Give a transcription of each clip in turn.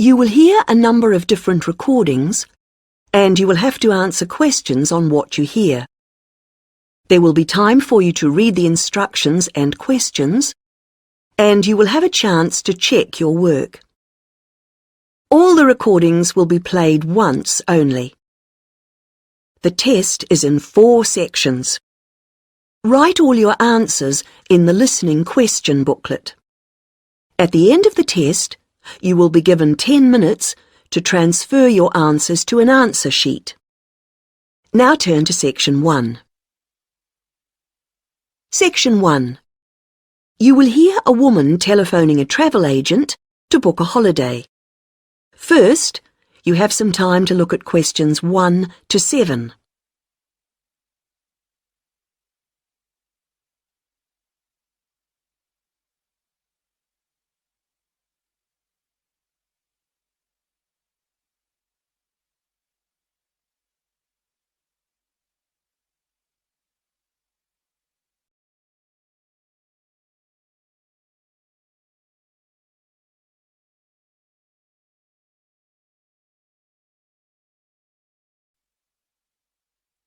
You will hear a number of different recordings, and you will have to answer questions on what you hear. There will be time for you to read the instructions and questions, and you will have a chance to check your work. All the recordings will be played once only. The test is in 4 sections. Write all your answers in the listening question booklet. At the end of the test, you will be given 10 minutes to transfer your answers to an answer sheet. Now turn to Section 1. Section 1. You will hear a woman telephoning a travel agent to book a holiday. First, you have some time to look at questions 1 to 7.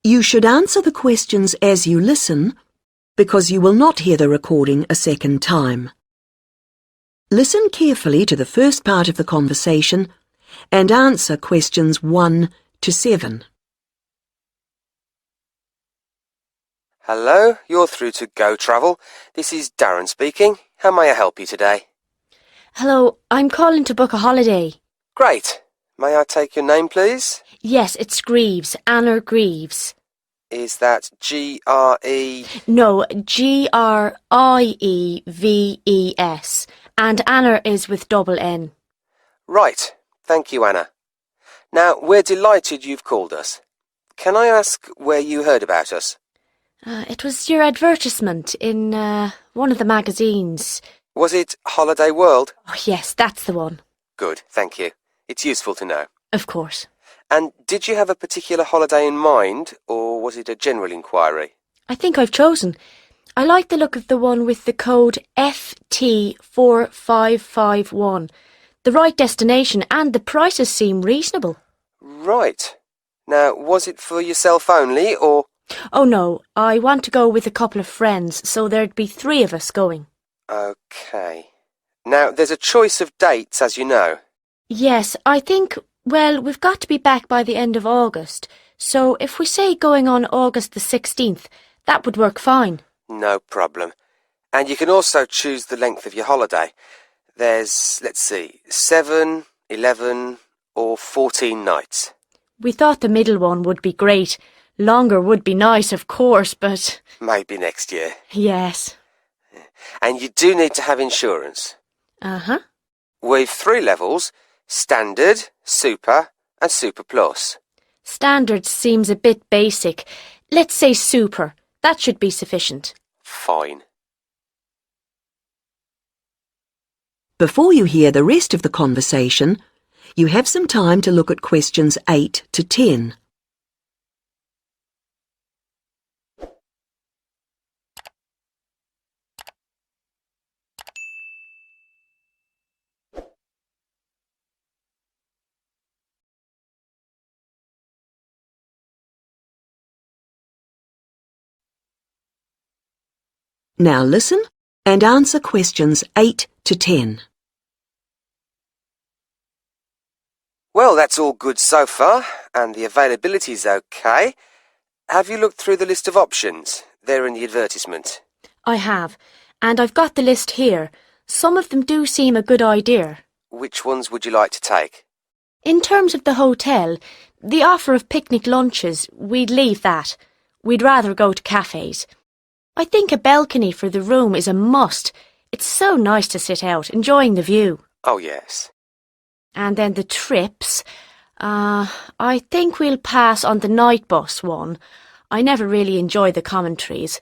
You should answer the questions as you listen, because you will not hear the recording a second time. Listen carefully to the first part of the conversation and answer questions 1 to 7. Hello, you're through to Go Travel. This is Darren speaking. How may I help you today? Hello, I'm calling to book a holiday. Great. May I take your name, please? Yes, it's Grieves, Anna Grieves. Is that G-R-E... No, Grieves, and Anna is with double N. Right. Thank you, Anna. Now, we're delighted you've called us. Can I ask where you heard about us? It was your advertisement in one of the magazines. Was it Holiday World? Oh, yes, that's the one. Good, thank you. It's useful to know. Of course. And did you have a particular holiday in mind, or was it a general inquiry? I think I've chosen. I like the look of the one with the code FT4551. The right destination and the prices seem reasonable. Right. Now, was it for yourself only, or...? Oh no, I want to go with a couple of friends, so there'd be 3 of us going. OK. Now, there's a choice of dates, as you know. Yes, I think, well, we've got to be back by the end of August, so if we say going on August the 16th, that would work fine. No problem. And you can also choose the length of your holiday. There's, let's see, 7, 11 or 14 nights. We thought the middle one would be great. Longer would be nice, of course, but... Maybe next year. Yes. And you do need to have insurance. Uh-huh. With 3 levels, Standard, Super and Super Plus. Standard seems a bit basic. Let's say Super. That should be sufficient. Fine. Before you hear the rest of the conversation, you have some time to look at questions 8 to 10. Now listen and answer questions 8 to 10. Well, that's all good so far, and the availability's OK. Have you looked through the list of options? They're in the advertisement. I have, and I've got the list here. Some of them do seem a good idea. Which ones would you like to take? In terms of the hotel, the offer of picnic lunches, we'd leave that. We'd rather go to cafes. I think a balcony for the room is a must. It's so nice to sit out, enjoying the view. Oh, yes. And then the trips. I think we'll pass on the night bus one. I never really enjoy the commentaries.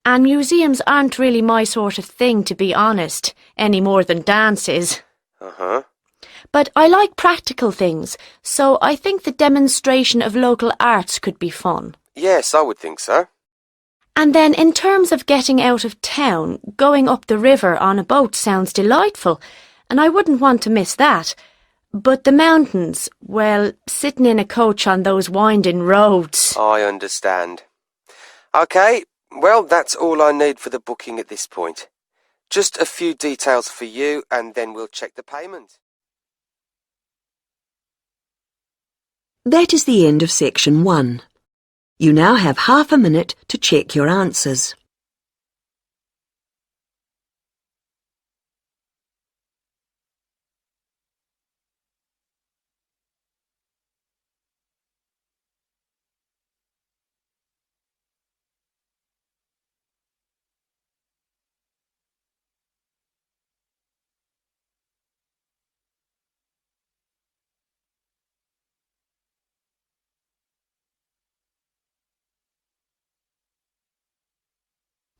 And museums aren't really my sort of thing, to be honest, any more than dances. Uh-huh. But I like practical things, so I think the demonstration of local arts could be fun. Yes, I would think so. And then in terms of getting out of town, going up the river on a boat sounds delightful, and I wouldn't want to miss that. But the mountains, well, sitting in a coach on those winding roads. I understand. OK, well, that's all I need for the booking at this point. Just a few details for you and then we'll check the payment. That is the end of section 1. You now have half a minute to check your answers.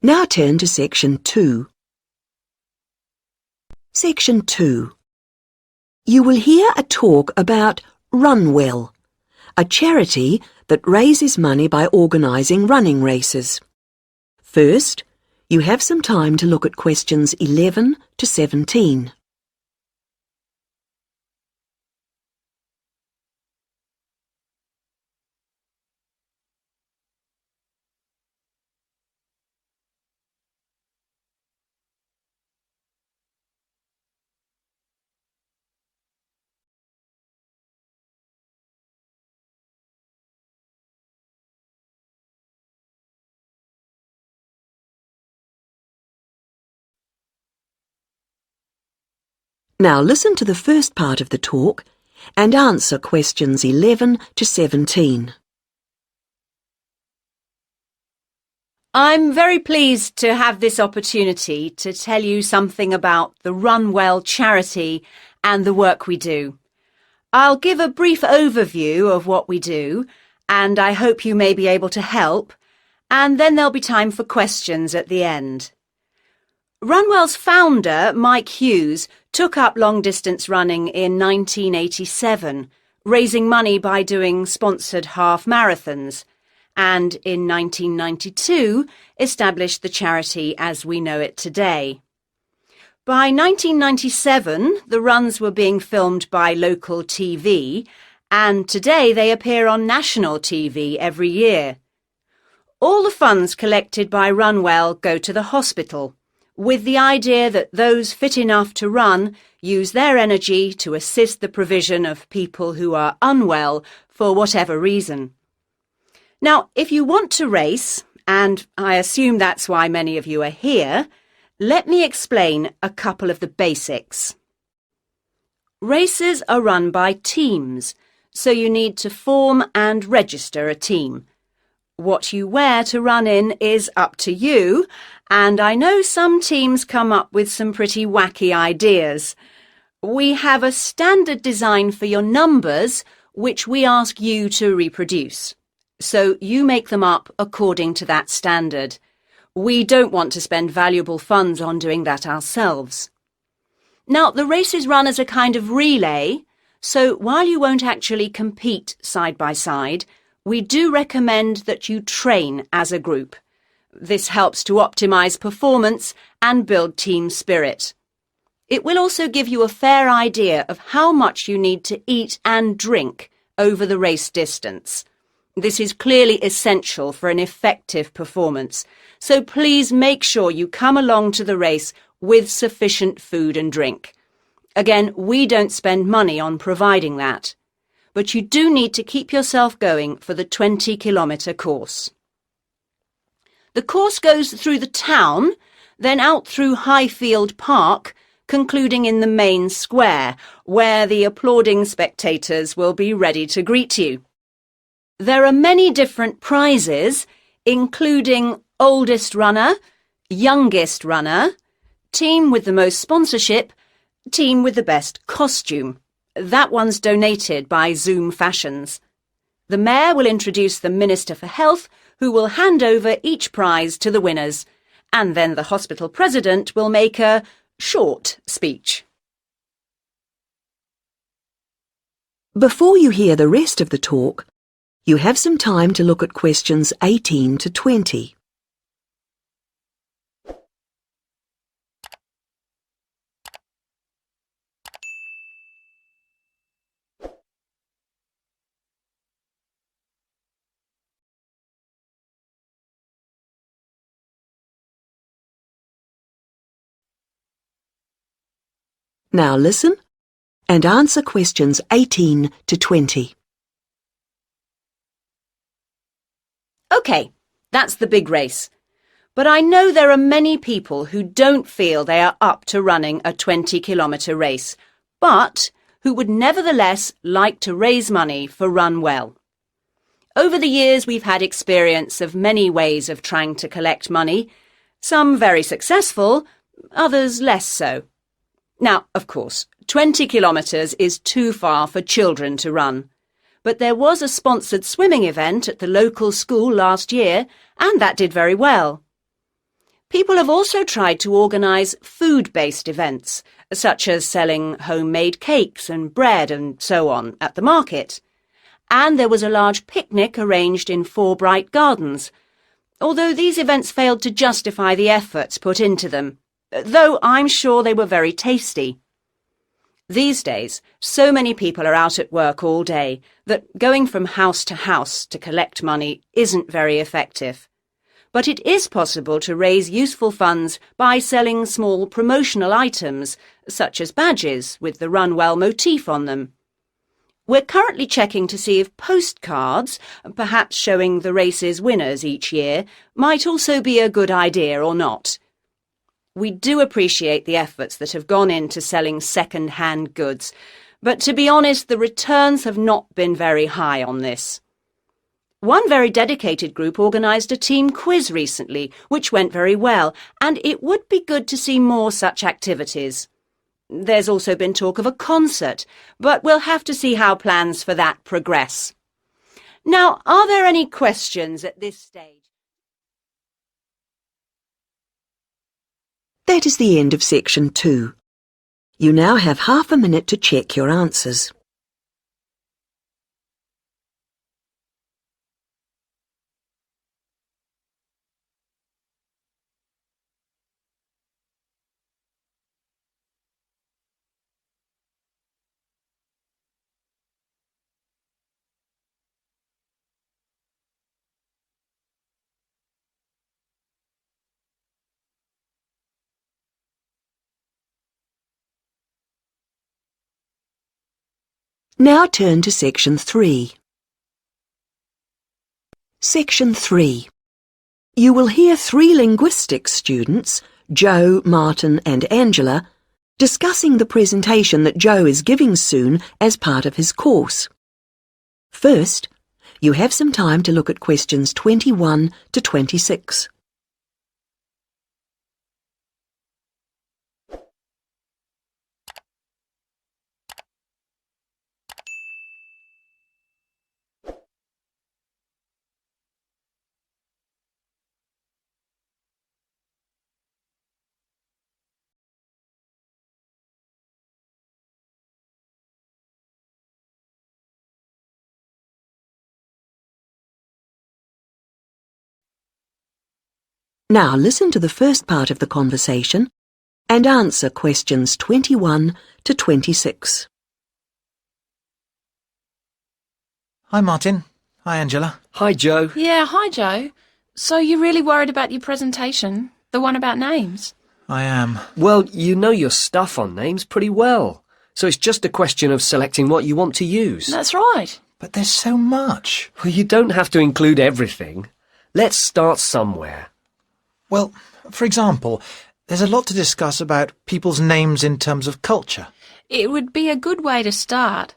Now turn to section 2. Section 2. You will hear a talk about Run Well, a charity that raises money by organising running races. First, you have some time to look at questions 11 to 17. Now listen to the first part of the talk and answer questions 11 to 17. I'm very pleased to have this opportunity to tell you something about the Run Well charity and the work we do. I'll give a brief overview of what we do, and I hope you may be able to help, and then there'll be time for questions at the end. Runwell's founder, Mike Hughes, took up long-distance running in 1987, raising money by doing sponsored half marathons, and in 1992 established the charity as we know it today. By 1997, the runs were being filmed by local TV, and today they appear on national TV every year. All the funds collected by Runwell go to the hospital, with the idea that those fit enough to run use their energy to assist the provision of people who are unwell for whatever reason. Now, if you want to race, and I assume that's why many of you are here, let me explain a couple of the basics. Races are run by teams, so you need to form and register a team. What you wear to run in is up to you, and I know some teams come up with some pretty wacky ideas. We have a standard design for your numbers, which we ask you to reproduce. So you make them up according to that standard. We don't want to spend valuable funds on doing that ourselves. Now, the race is run as a kind of relay, so while you won't actually compete side by side, we do recommend that you train as a group. This helps to optimise performance and build team spirit. It will also give you a fair idea of how much you need to eat and drink over the race distance. This is clearly essential for an effective performance, so please make sure you come along to the race with sufficient food and drink. Again, we don't spend money on providing that, but you do need to keep yourself going for the 20-kilometre course. The course goes through the town, then out through Highfield Park, concluding in the main square, where the applauding spectators will be ready to greet you. There are many different prizes, including oldest runner, youngest runner, team with the most sponsorship, team with the best costume. That one's donated by Zoom Fashions. The Mayor will introduce the Minister for Health, who will hand over each prize to the winners, and then the hospital president will make a short speech. Before you hear the rest of the talk, you have some time to look at questions 18 to 20. Now listen and answer questions 18 to 20. OK, that's the big race. But I know there are many people who don't feel they are up to running a 20-kilometre race, but who would nevertheless like to raise money for Run Well. Over the years, we've had experience of many ways of trying to collect money, some very successful, others less so. Now, of course, 20 kilometres is too far for children to run. But there was a sponsored swimming event at the local school last year, and that did very well. People have also tried to organise food-based events, such as selling homemade cakes and bread and so on at the market. And there was a large picnic arranged in 4 bright gardens, although these events failed to justify the efforts put into them, though I'm sure they were very tasty. These days, so many people are out at work all day that going from house to collect money isn't very effective. But it is possible to raise useful funds by selling small promotional items, such as badges with the Run Well motif on them. We're currently checking to see if postcards, perhaps showing the race's winners each year, might also be a good idea or not. We do appreciate the efforts that have gone into selling second-hand goods, but to be honest, the returns have not been very high on this. One very dedicated group organised a team quiz recently, which went very well, and it would be good to see more such activities. There's also been talk of a concert, but we'll have to see how plans for that progress. Now, are there any questions at this stage? That is the end of section 2. You now have half a minute to check your answers. Now turn to section 3. Section 3. You will hear 3 linguistics students, Joe, Martin and Angela, discussing the presentation that Joe is giving soon as part of his course. First, you have some time to look at questions 21 to 26. Now listen to the first part of the conversation and answer questions 21 to 26. Hi, Martin. Hi, Angela. Hi, Joe. Yeah, hi, Joe. So you're really worried about your presentation? The one about names? I am. Well, you know your stuff on names pretty well, so it's just a question of selecting what you want to use. That's right. But there's so much. Well, you don't have to include everything. Let's start somewhere. Well, for example, there's a lot to discuss about people's names in terms of culture. It would be a good way to start,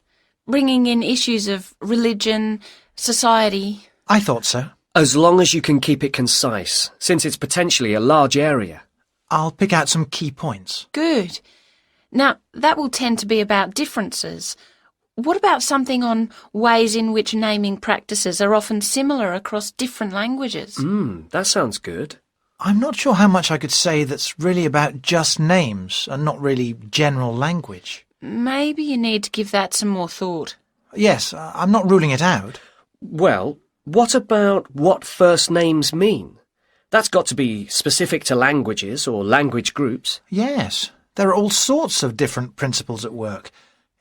bringing in issues of religion, society. I thought so. As long as you can keep it concise, since it's potentially a large area. I'll pick out some key points. Good. Now, that will tend to be about differences. What about something on ways in which naming practices are often similar across different languages? That sounds good. I'm not sure how much I could say that's really about just names and not really general language. Maybe you need to give that some more thought. Yes, I'm not ruling it out. Well, what about what first names mean? That's got to be specific to languages or language groups. Yes, there are all sorts of different principles at work.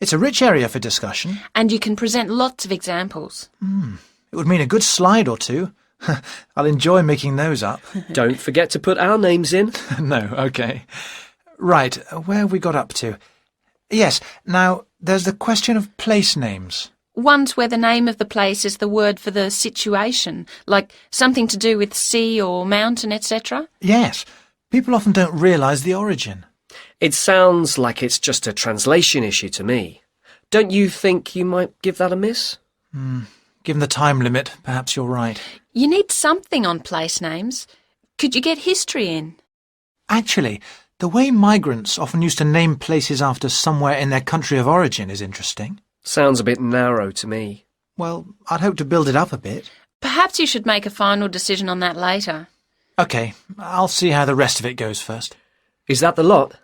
It's a rich area for discussion. And you can present lots of examples. It would mean a good slide or two. I'll enjoy making those up. Don't forget to put our names in. No, OK. Right, where have we got up to? Yes, now there's the question of place names. Ones where the name of the place is the word for the situation, like something to do with sea or mountain, etc. Yes, people often don't realise the origin. It sounds like it's just a translation issue to me. Don't you think you might give that a miss? Given the time limit, perhaps you're right. You need something on place names. Could you get history in? Actually, the way migrants often used to name places after somewhere in their country of origin is interesting. Sounds a bit narrow to me. Well, I'd hope to build it up a bit. Perhaps you should make a final decision on that later. OK, I'll see how the rest of it goes first. Is that the lot?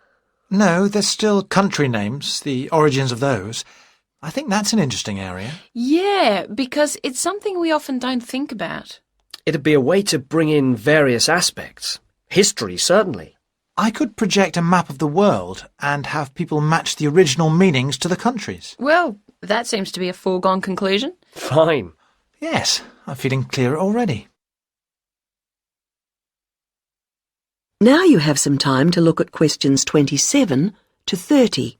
No, there's still country names, the origins of those. I think that's an interesting area. Yeah, because it's something we often don't think about. It'd be a way to bring in various aspects. History, certainly. I could project a map of the world and have people match the original meanings to the countries. Well, that seems to be a foregone conclusion. Fine. Yes, I'm feeling clearer already. Now you have some time to look at questions 27 to 30.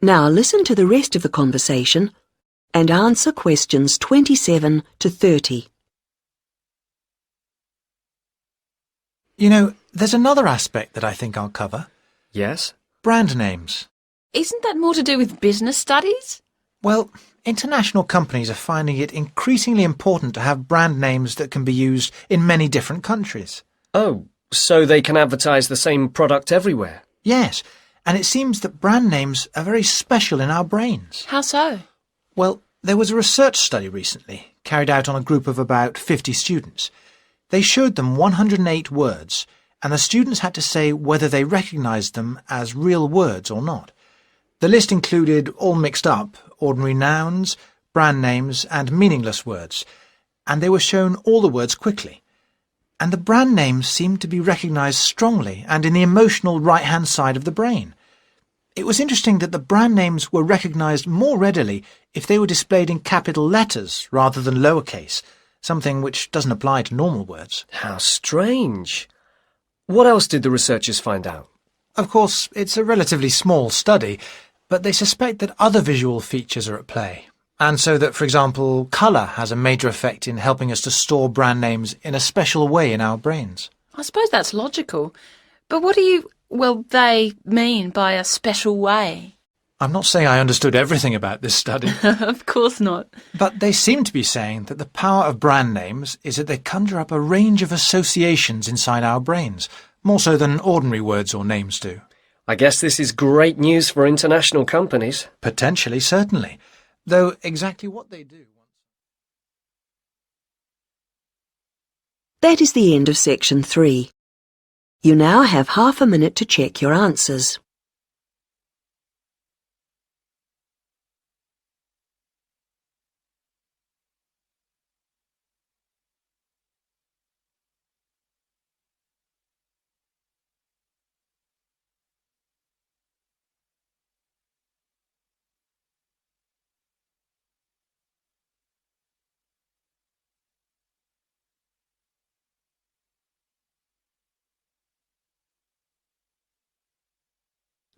Now listen to the rest of the conversation and answer questions 27 to 30. You know, there's another aspect that I think I'll cover. Yes? Brand names. Isn't that more to do with business studies? Well, international companies are finding it increasingly important to have brand names that can be used in many different countries. Oh, so they can advertise the same product everywhere? Yes, and it seems that brand names are very special in our brains. How so? Well, there was a research study recently, carried out on a group of about 50 students. They showed them 108 words, and the students had to say whether they recognised them as real words or not. The list included, all mixed up, ordinary nouns, brand names and meaningless words, and they were shown all the words quickly. And the brand names seemed to be recognised strongly and in the emotional right-hand side of the brain. It was interesting that the brand names were recognised more readily if they were displayed in capital letters rather than lowercase, something which doesn't apply to normal words. How strange. What else did the researchers find out? Of course, it's a relatively small study, but they suspect that other visual features are at play, and so that, for example, colour has a major effect in helping us to store brand names in a special way in our brains. I suppose that's logical. But what they mean by a special way? I'm not saying I understood everything about this study, Of course not. but they seem to be saying that the power of brand names is that they conjure up a range of associations inside our brains, more so than ordinary words or names do. I guess this is great news for international companies. Potentially, certainly, though exactly what they do... That is the end of section 3. You now have half a minute to check your answers.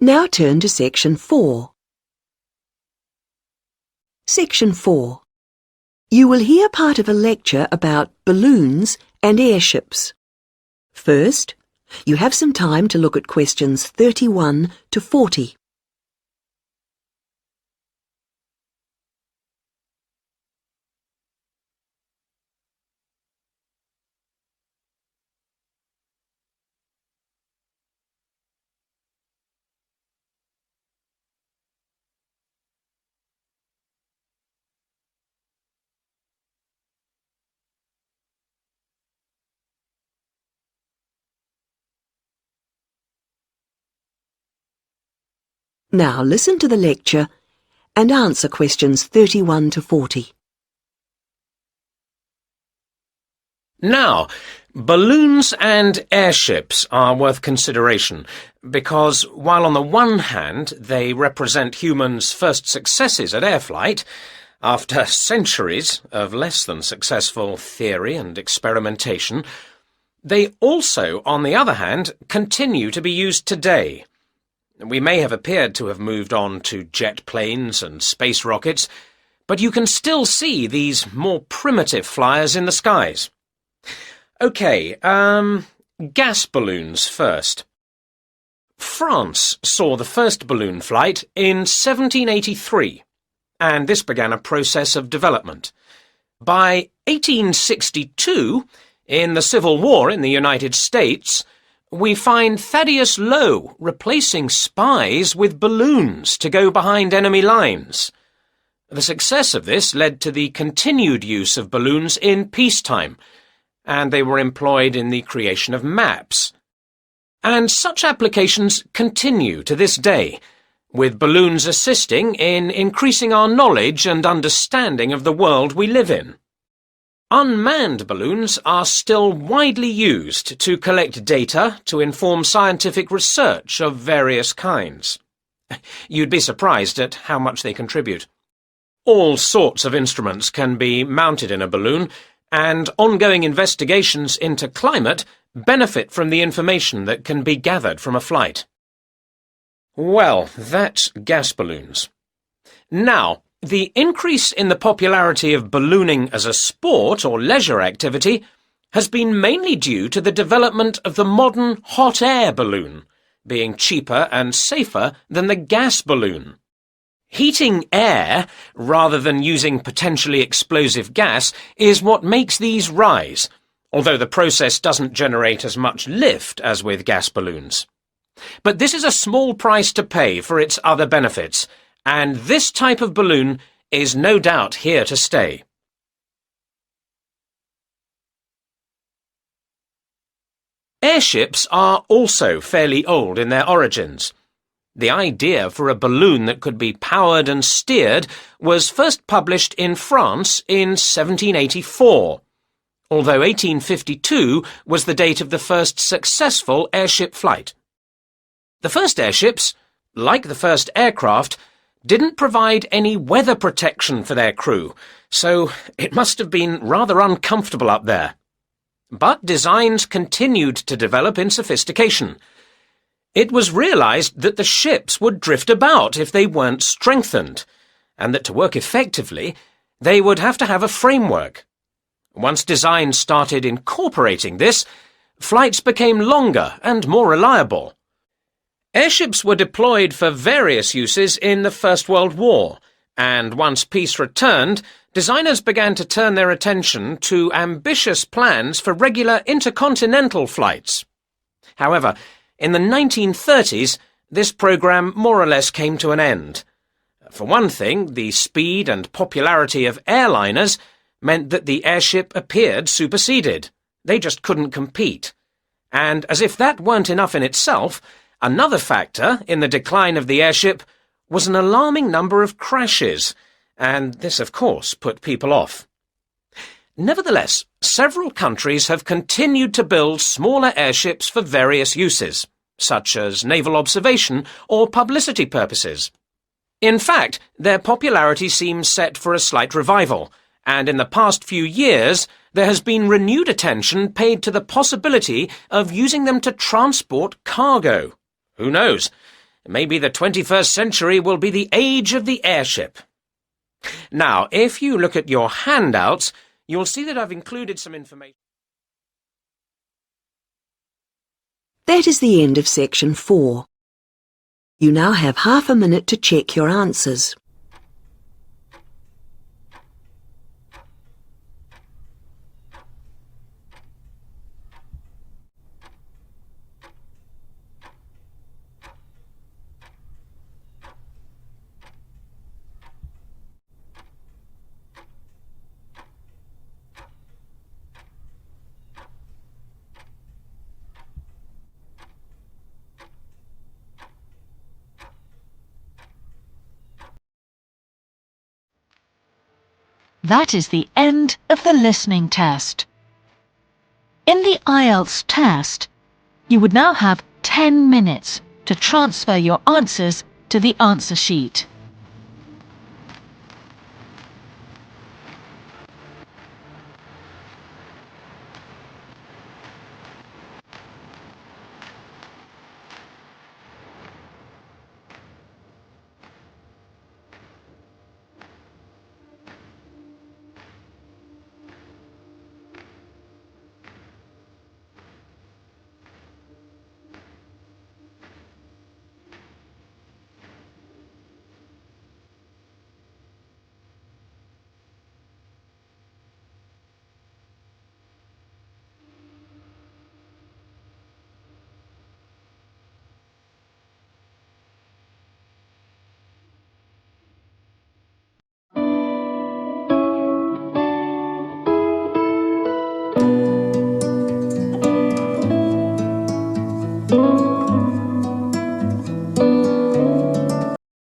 Now turn to section 4. Section 4. You will hear part of a lecture about balloons and airships. First, you have some time to look at questions 31 to 40. Now listen to the lecture and answer questions 31 to 40. Now, balloons and airships are worth consideration because while on the one hand they represent humans' first successes at air flight, after centuries of less than successful theory and experimentation, they also, on the other hand, continue to be used today. We may have appeared to have moved on to jet planes and space rockets, but you can still see these more primitive flyers in the skies. OK, gas balloons first. France saw the first balloon flight in 1783, and this began a process of development. By 1862, in the Civil War in the United States, we find Thaddeus Lowe replacing spies with balloons to go behind enemy lines. The success of this led to the continued use of balloons in peacetime, and they were employed in the creation of maps. And such applications continue to this day, with balloons assisting in increasing our knowledge and understanding of the world we live in. Unmanned balloons are still widely used to collect data to inform scientific research of various kinds. You'd be surprised at how much they contribute. All sorts of instruments can be mounted in a balloon, and ongoing investigations into climate benefit from the information that can be gathered from a flight. Well, that's gas balloons. Now, the increase in the popularity of ballooning as a sport or leisure activity has been mainly due to the development of the modern hot air balloon, being cheaper and safer than the gas balloon. Heating air, rather than using potentially explosive gas, is what makes these rise, although the process doesn't generate as much lift as with gas balloons. But this is a small price to pay for its other benefits, and this type of balloon is no doubt here to stay. Airships are also fairly old in their origins. The idea for a balloon that could be powered and steered was first published in France in 1784, although 1852 was the date of the first successful airship flight. The first airships, like the first aircraft, didn't provide any weather protection for their crew, so it must have been rather uncomfortable up there. But designs continued to develop in sophistication. It was realized that the ships would drift about if they weren't strengthened, and that to work effectively, they would have to have a framework. Once design started incorporating this, flights became longer and more reliable. Airships were deployed for various uses in the First World War, and once peace returned, designers began to turn their attention to ambitious plans for regular intercontinental flights. However, in the 1930s, this program more or less came to an end. For one thing, the speed and popularity of airliners meant that the airship appeared superseded. They just couldn't compete. And as if that weren't enough in itself, another factor in the decline of the airship was an alarming number of crashes, and this, of course, put people off. Nevertheless, several countries have continued to build smaller airships for various uses, such as naval observation or publicity purposes. In fact, their popularity seems set for a slight revival, and in the past few years there has been renewed attention paid to the possibility of using them to transport cargo. Who knows? Maybe the 21st century will be the age of the airship. Now, if you look at your handouts, you'll see that I've included some information. That is the end of section 4. You now have half a minute to check your answers. That is the end of the listening test. In the IELTS test, you would now have 10 minutes to transfer your answers to the answer sheet.